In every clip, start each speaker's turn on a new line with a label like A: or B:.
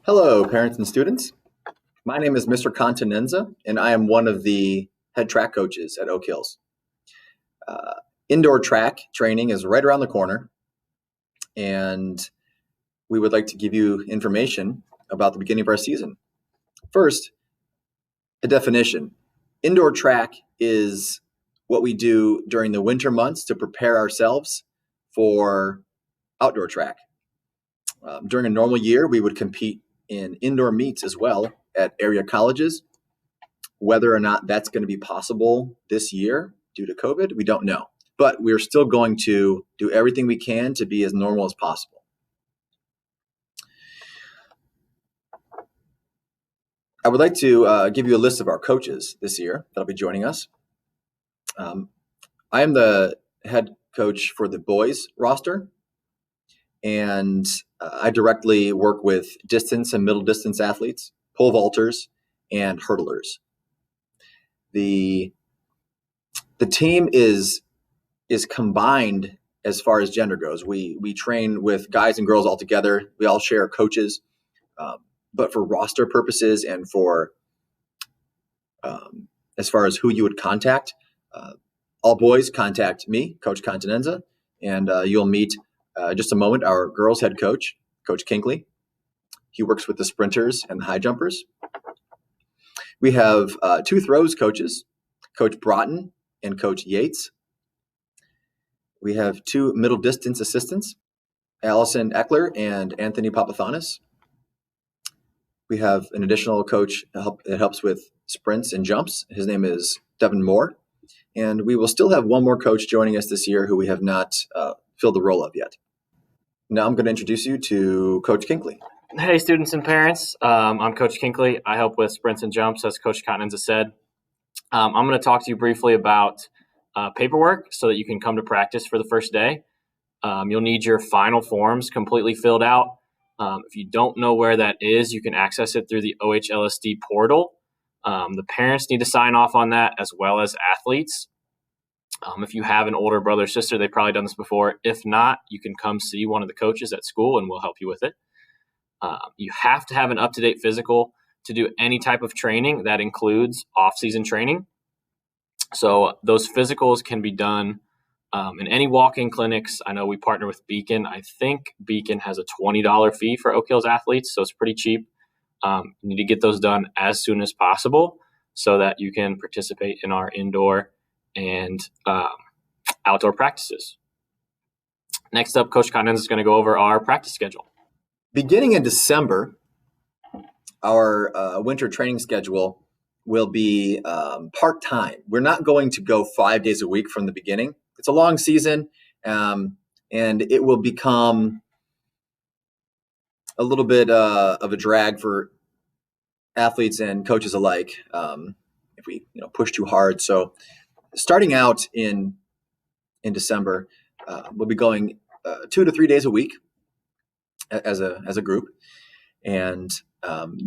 A: Hello, parents and students. My name is Mr. Continenza, and I am one of the head track coaches at Oak Hills. Uh, Indoor track training is right around the corner, and we would like to give you information about the beginning of our season. First, a definition. Indoor track is what we do during the winter months to prepare ourselves for outdoor track. During a normal year, we would compete in indoor meets as well at area colleges. Whether or not that's going to be possible this year due to COVID, we don't know. But we're still going to do everything we can to be as normal as possible. I would like to give you a list of our coaches this year that'll be joining us. I am the head coach for the boys roster, and I directly work with distance and middle distance athletes, pole vaulters, and hurdlers. The team is combined as far as gender goes. We train with guys and girls all together. We all share coaches, but for roster purposes and for as far as who you would contact, all boys contact me, Coach Continenza, and you'll meet just a moment our girls head coach, Coach Kinkley. He works with the sprinters and the high jumpers. We have two throws coaches, Coach Broughton and Coach Yates. We have two middle distance assistants, Allison Eckler and Anthony Papathanis. We have an additional coach that helps with sprints and jumps. His name is Devin Moore. And we will still have one more coach joining us this year who we have not filled the role of yet. Now I'm going to introduce you to Coach Kinkley.
B: Hey, students and parents. I'm Coach Kinkley. I help with sprints and jumps, as Coach Continenza said. I'm going to talk to you briefly about paperwork so that you can come to practice for the first day. You'll need your final forms completely filled out. If you don't know where that is, you can access it through the OHLSD portal. The parents need to sign off on that as well as athletes. If you have an older brother or sister, they've probably done this before. If not, you can come see one of the coaches at school and we'll help you with it. You have to have an up-to-date physical to do any type of training. That includes off-season training. So those physicals can be done in any walk-in clinics. I know we partner with Beacon. I think Beacon has a $20 fee for Oak Hills athletes, so it's pretty cheap. You need to get those done as soon as possible so that you can participate in our indoor and outdoor practices. Next up, Coach Continenza is going to go over our practice schedule.
A: Beginning in December, our winter training schedule will be part-time. We're not going to go 5 days a week from the beginning. It's a long season, and it will become a little bit of a drag for athletes and coaches alike if we push too hard. So starting out in December, we'll be going 2 to 3 days a week as a group. And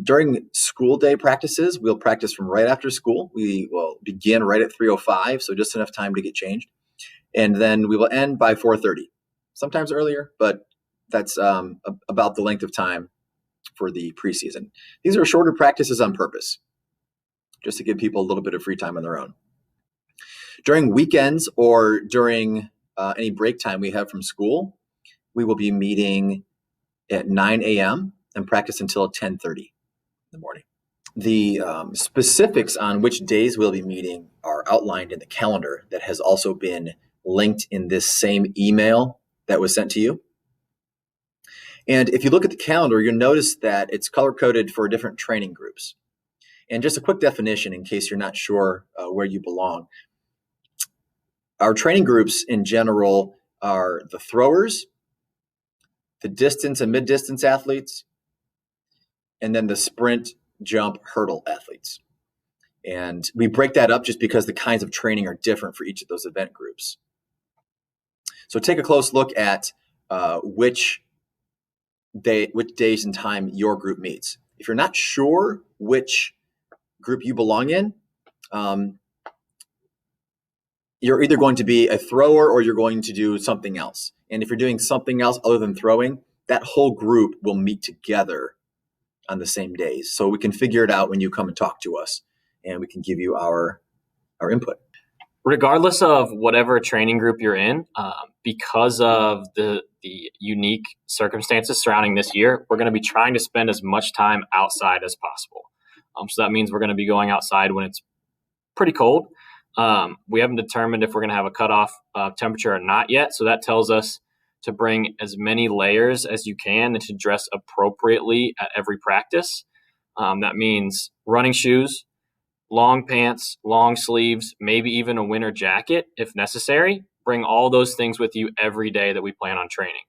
A: during school day practices, we'll practice from right after school. We will begin right at 3:05, so just enough time to get changed. And then we will end by 4:30, sometimes earlier, but that's about the length of time for the preseason. These are shorter practices on purpose, just to give people a little bit of free time on their own. During weekends or during any break time we have from school, we will be meeting at 9 a.m. and practice until 10:30 in the morning. The specifics on which days we'll be meeting are outlined in the calendar that has also been linked in this same email that was sent to you. And if you look at the calendar, you'll notice that it's color-coded for different training groups. And just a quick definition in case you're not sure where you belong. Our training groups in general are the throwers, the distance and mid-distance athletes, and then the sprint, jump, hurdle athletes. And we break that up just because the kinds of training are different for each of those event groups. So take a close look at which days and time your group meets. If you're not sure which group you belong in, you're either going to be a thrower or you're going to do something else. And if you're doing something else other than throwing, that whole group will meet together on the same days. So we can figure it out when you come and talk to us, and we can give you our input.
B: Regardless of whatever training group you're in, because of the unique circumstances surrounding this year, we're going to be trying to spend as much time outside as possible. So that means we're going to be going outside when it's pretty cold. We haven't determined if we're going to have a cutoff temperature or not yet. So that tells us to bring as many layers as you can and to dress appropriately at every practice. That means running shoes, long pants, long sleeves, maybe even a winter jacket if necessary. Bring all those things with you every day that we plan on training.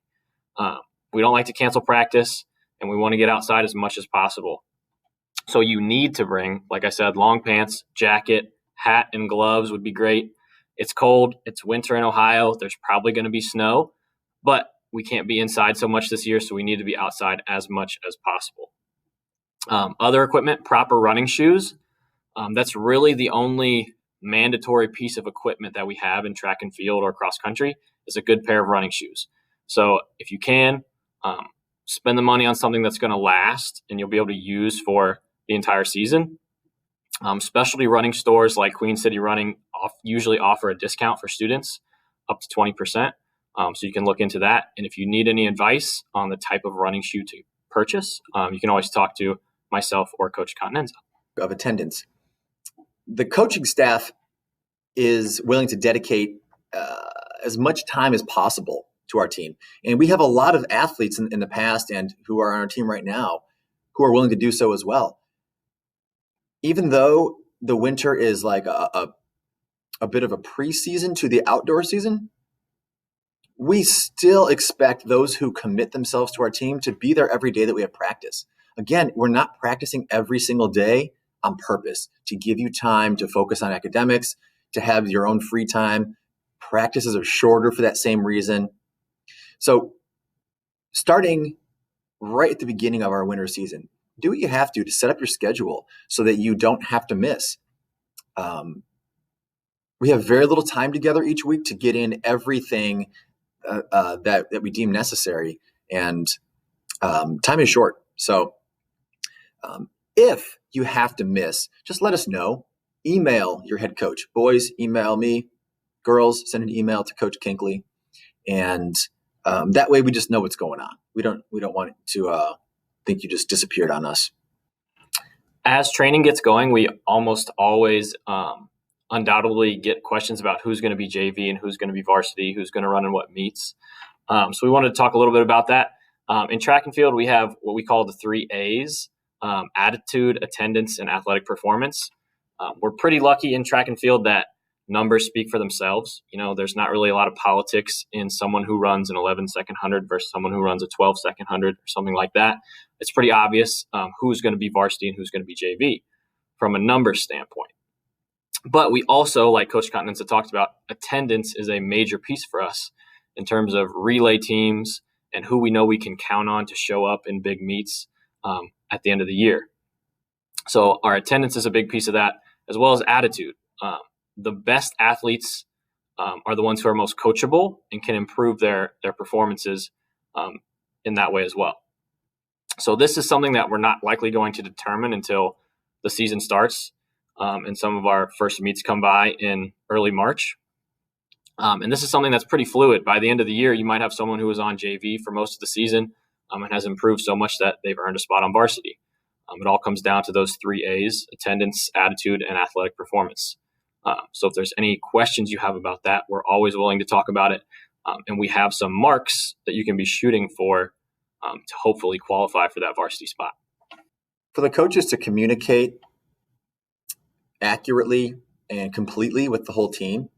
B: We don't like to cancel practice, and we want to get outside as much as possible. So you need to bring, like I said, long pants, jacket, hat, and gloves would be great. It's cold. It's winter in Ohio. There's probably going to be snow, but we can't be inside so much this year, so we need to be outside as much as possible. Other equipment, proper running shoes. That's really the only mandatory piece of equipment that we have in track and field or cross country is a good pair of running shoes. So if you can, spend the money on something that's going to last and you'll be able to use for the entire season. Specialty running stores like Queen City Running usually offer a discount for students up to 20%. So you can look into that. And if you need any advice on the type of running shoe to purchase, you can always talk to myself or Coach Continenza.
A: Of attendance. The coaching staff is willing to dedicate as much time as possible to our team. And we have a lot of athletes in the past and who are on our team right now who are willing to do so as well. Even though the winter is like a bit of a preseason to the outdoor season, we still expect those who commit themselves to our team to be there every day that we have practice. Again, we're not practicing every single day on purpose to give you time to focus on academics, to have your own free time. Practices are shorter for that same reason. So starting right at the beginning of our winter season, do what you have to set up your schedule so that you don't have to miss. We have very little time together each week to get in everything that we deem necessary, and time is short. So if you have to miss, just let us know. Email your head coach. Boys, email me. Girls, send an email to Coach Kinkley, and that way we just know what's going on. We don't want to think you just disappeared on us.
B: As training gets going, we almost always undoubtedly get questions about who's going to be JV and who's going to be varsity, who's going to run in what meets. So we wanted to talk a little bit about that. In track and field, we have what we call the 3 A's, attitude, attendance, and athletic performance. We're pretty lucky in track and field that numbers speak for themselves. You know, there's not really a lot of politics in someone who runs an 11-second 100 versus someone who runs a 12-second 100 or something like that. It's pretty obvious who's going to be varsity and who's going to be JV from a numbers standpoint. But we also, like Coach Continenza talked about, attendance is a major piece for us in terms of relay teams and who we know we can count on to show up in big meets at the end of the year. So our attendance is a big piece of that, as well as attitude. The best athletes are the ones who are most coachable and can improve their performances in that way as well. So this is something that we're not likely going to determine until the season starts and some of our first meets come by in early March. And this is something that's pretty fluid. By the end of the year, you might have someone who was on JV for most of the season and has improved so much that they've earned a spot on varsity. It all comes down to those 3 A's, attendance, attitude, and athletic performance. So if there's any questions you have about that, we're always willing to talk about it. And we have some marks that you can be shooting for to hopefully qualify for that varsity spot.
A: For the coaches to communicate accurately and completely with the whole team,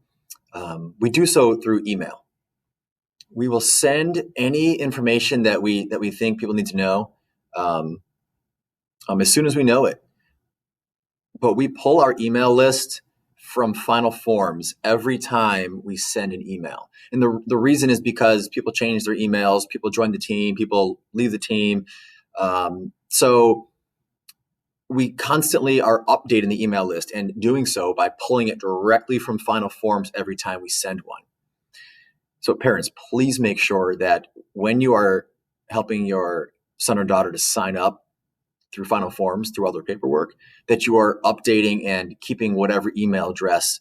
A: we do so through email. We will send any information that we think people need to know as soon as we know it. But we pull our email list from Final Forms every time we send an email. And the reason is because people change their emails, people join the team, people leave the team. So we constantly are updating the email list and doing so by pulling it directly from Final Forms every time we send one. So parents, please make sure that when you are helping your son or daughter to sign up through Final Forms, through other paperwork, that you are updating and keeping whatever email address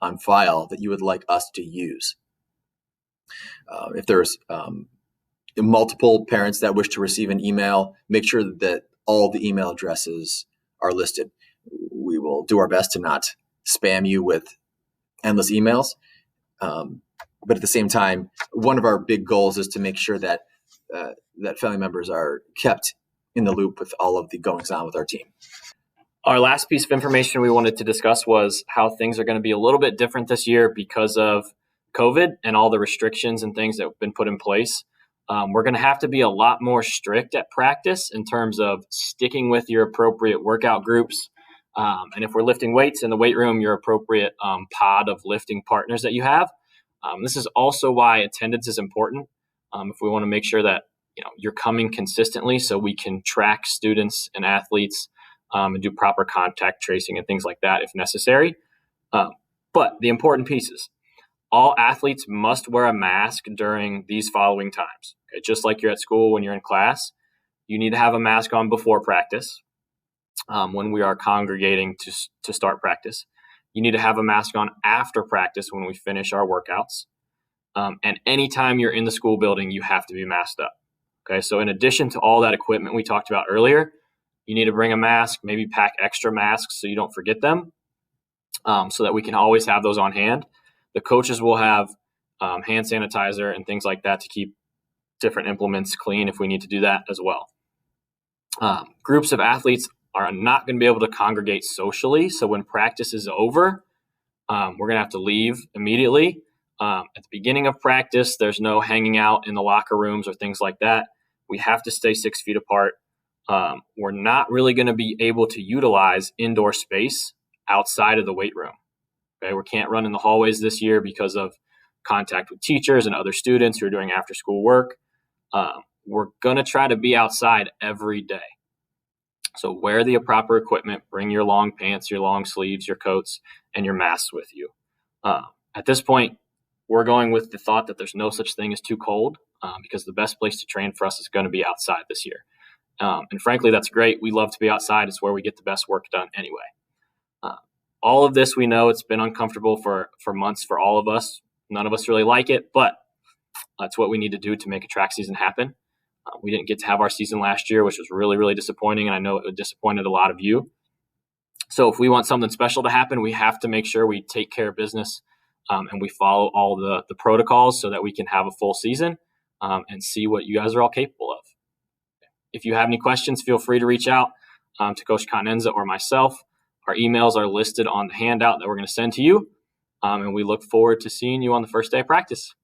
A: on file that you would like us to use. If there's multiple parents that wish to receive an email, make sure that all the email addresses are listed. We will do our best to not spam you with endless emails. But at the same time, one of our big goals is to make sure that that family members are kept in the loop with all of the goings on with our team.
B: Our last piece of information we wanted to discuss was how things are going to be a little bit different this year because of COVID and all the restrictions and things that have been put in place. We're going to have to be a lot more strict at practice in terms of sticking with your appropriate workout groups. And if we're lifting weights in the weight room, your appropriate pod of lifting partners that you have. This is also why attendance is important. If we want to make sure that you're coming consistently, so we can track students and athletes and do proper contact tracing and things like that if necessary. But the important pieces: all athletes must wear a mask during these following times. Okay? Just like you're at school when you're in class, you need to have a mask on before practice. When we are congregating to start practice, you need to have a mask on after practice when we finish our workouts. And anytime you're in the school building, you have to be masked up. Okay, so in addition to all that equipment we talked about earlier, you need to bring a mask, maybe pack extra masks so you don't forget them, so that we can always have those on hand. The coaches will have hand sanitizer and things like that to keep different implements clean if we need to do that as well. Groups of athletes are not going to be able to congregate socially. So when practice is over, we're going to have to leave immediately. At the beginning of practice, there's no hanging out in the locker rooms or things like that. We have to stay 6 feet apart. We're not really going to be able to utilize indoor space outside of the weight room. Okay, we can't run in the hallways this year because of contact with teachers and other students who are doing after school work. We're going to try to be outside every day. So wear the proper equipment, bring your long pants, your long sleeves, your coats, and your masks with you. At this point, we're going with the thought that there's no such thing as too cold, because the best place to train for us is going to be outside this year. And frankly, that's great. We love to be outside. It's where we get the best work done anyway. All of this, we know it's been uncomfortable for months for all of us. None of us really like it, but that's what we need to do to make a track season happen. We didn't get to have our season last year, which was really, really disappointing, and I know it disappointed a lot of you. So if we want something special to happen, we have to make sure we take care of business and we follow all the protocols so that we can have a full season and see what you guys are all capable of. If you have any questions, feel free to reach out to Coach Continenza or myself. Our emails are listed on the handout that we're going to send to you, and we look forward to seeing you on the first day of practice.